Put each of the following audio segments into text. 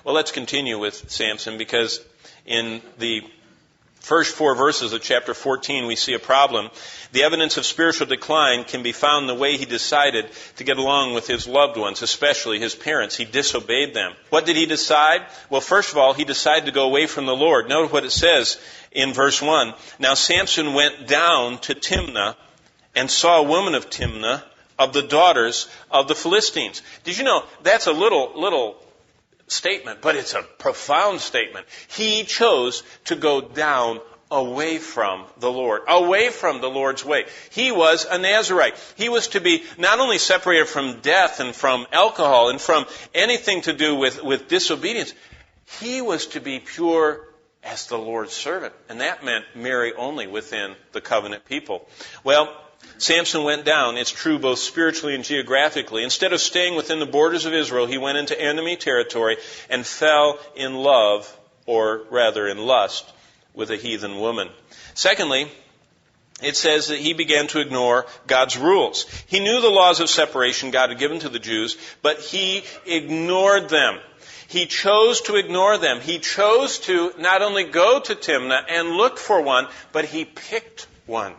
Well, let's continue with Samson, because in the first 4 verses of chapter 14, we see a problem. The evidence of spiritual decline can be found in the way he decided to get along with his loved ones, especially his parents. He disobeyed them. What did he decide? Well, first of all, he decided to go away from the Lord. Note what it says in verse 1. Now Samson went down to Timnah and saw a woman of Timnah, of the daughters of the Philistines. Did you know that's a little statement, but it's a profound statement. He chose to go down away from the Lord, away from the Lord's way. He was a Nazirite. He was to be not only separated from death and from alcohol and from anything to do with disobedience, he was to be pure as the Lord's servant. And that meant marry only within the covenant people. Well, Samson went down, it's true both spiritually and geographically. Instead of staying within the borders of Israel, he went into enemy territory and fell in love, or rather in lust, with a heathen woman. Secondly, it says that he began to ignore God's rules. He knew the laws of separation God had given to the Jews, but he ignored them. He chose to ignore them. He chose to not only go to Timnah and look for one, but he picked one.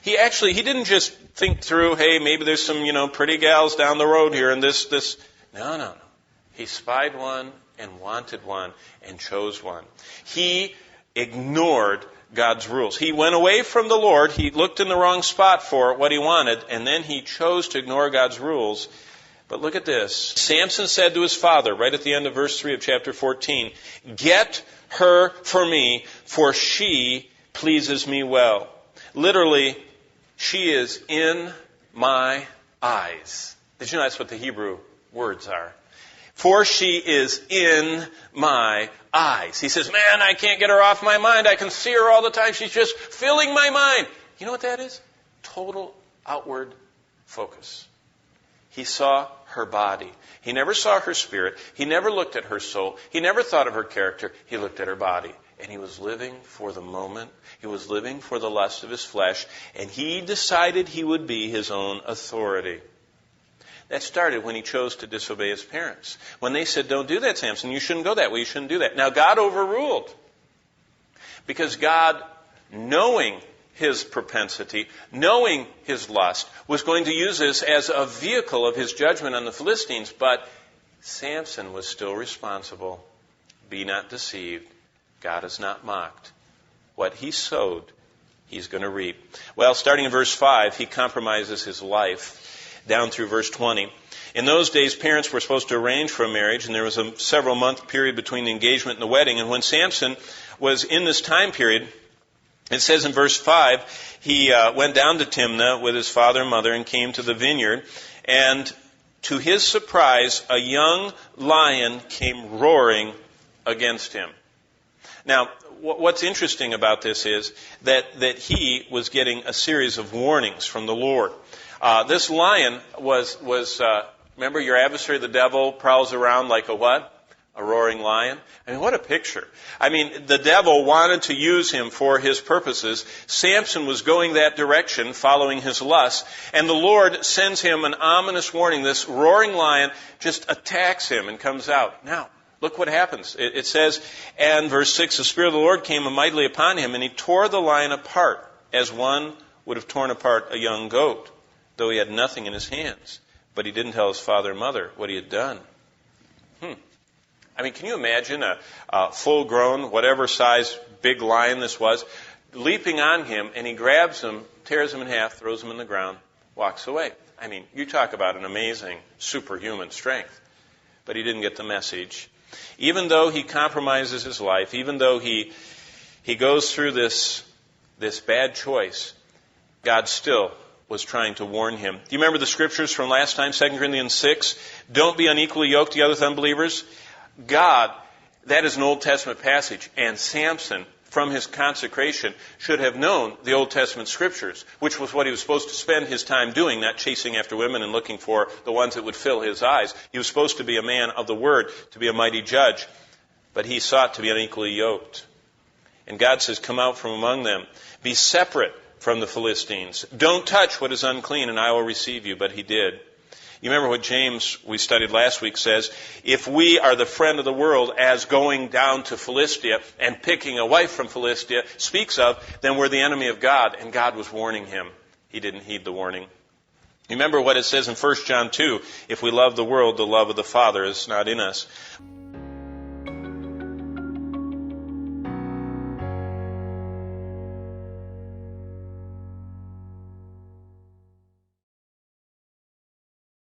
He didn't just think through, hey, maybe there's some, pretty gals down the road here and this. No. He spied one and wanted one and chose one. He ignored God's rules. He went away from the Lord. He looked in the wrong spot for what he wanted, and then he chose to ignore God's rules. But look at this. Samson said to his father, right at the end of verse 3 of chapter 14, "Get her for me, for she pleases me well." Literally, she is in my eyes. Did you know that's what the Hebrew words are? For she is in my eyes. He says, man, I can't get her off my mind. I can see her all the time. She's just filling my mind. You know what that is? Total outward focus. He saw her body. He never saw her spirit. He never looked at her soul. He never thought of her character. He looked at her body. And he was living for the moment. He was living for the lust of his flesh. And he decided he would be his own authority. That started when he chose to disobey his parents. When they said, don't do that, Samson. You shouldn't go that way. You shouldn't do that. Now, God overruled. Because God, knowing his propensity, knowing his lust, was going to use this as a vehicle of his judgment on the Philistines. But Samson was still responsible. Be not deceived. God is not mocked. What he sowed, he's going to reap. Well, starting in verse 5, he compromises his life down through verse 20. In those days, parents were supposed to arrange for a marriage, and there was a several-month period between the engagement and the wedding. And when Samson was in this time period, it says in verse 5, he went down to Timnah with his father and mother and came to the vineyard. And to his surprise, a young lion came roaring against him. Now, what's interesting about this is that he was getting a series of warnings from the Lord. This lion was remember, your adversary, the devil, prowls around like a what? A roaring lion. I mean, what a picture. I mean, the devil wanted to use him for his purposes. Samson was going that direction, following his lust, and the Lord sends him an ominous warning. This roaring lion just attacks him and comes out. Now, look what happens. It says, and verse 6, the Spirit of the Lord came mightily upon him, and he tore the lion apart, as one would have torn apart a young goat, though he had nothing in his hands. But he didn't tell his father and mother what he had done. I mean, can you imagine a full-grown, whatever size big lion this was, leaping on him, and he grabs him, tears him in half, throws him in the ground, walks away. I mean, you talk about an amazing superhuman strength. But he didn't get the message. Even though he compromises his life, even though he goes through this bad choice, God still was trying to warn him. Do you remember the scriptures from last time, 2 Corinthians 6? Don't be unequally yoked together with unbelievers. God, that is an Old Testament passage, and Samson, from his consecration, should have known the Old Testament scriptures, which was what he was supposed to spend his time doing, not chasing after women and looking for the ones that would fill his eyes. He was supposed to be a man of the Word, to be a mighty judge, but he sought to be unequally yoked. And God says, come out from among them. Be separate from the Philistines. Don't touch what is unclean, and I will receive you. But he did. You remember what James, we studied last week, says, if we are the friend of the world as going down to Philistia and picking a wife from Philistia speaks of, then we're the enemy of God. And God was warning him. He didn't heed the warning. You remember what it says in 1 John 2, if we love the world, the love of the Father is not in us.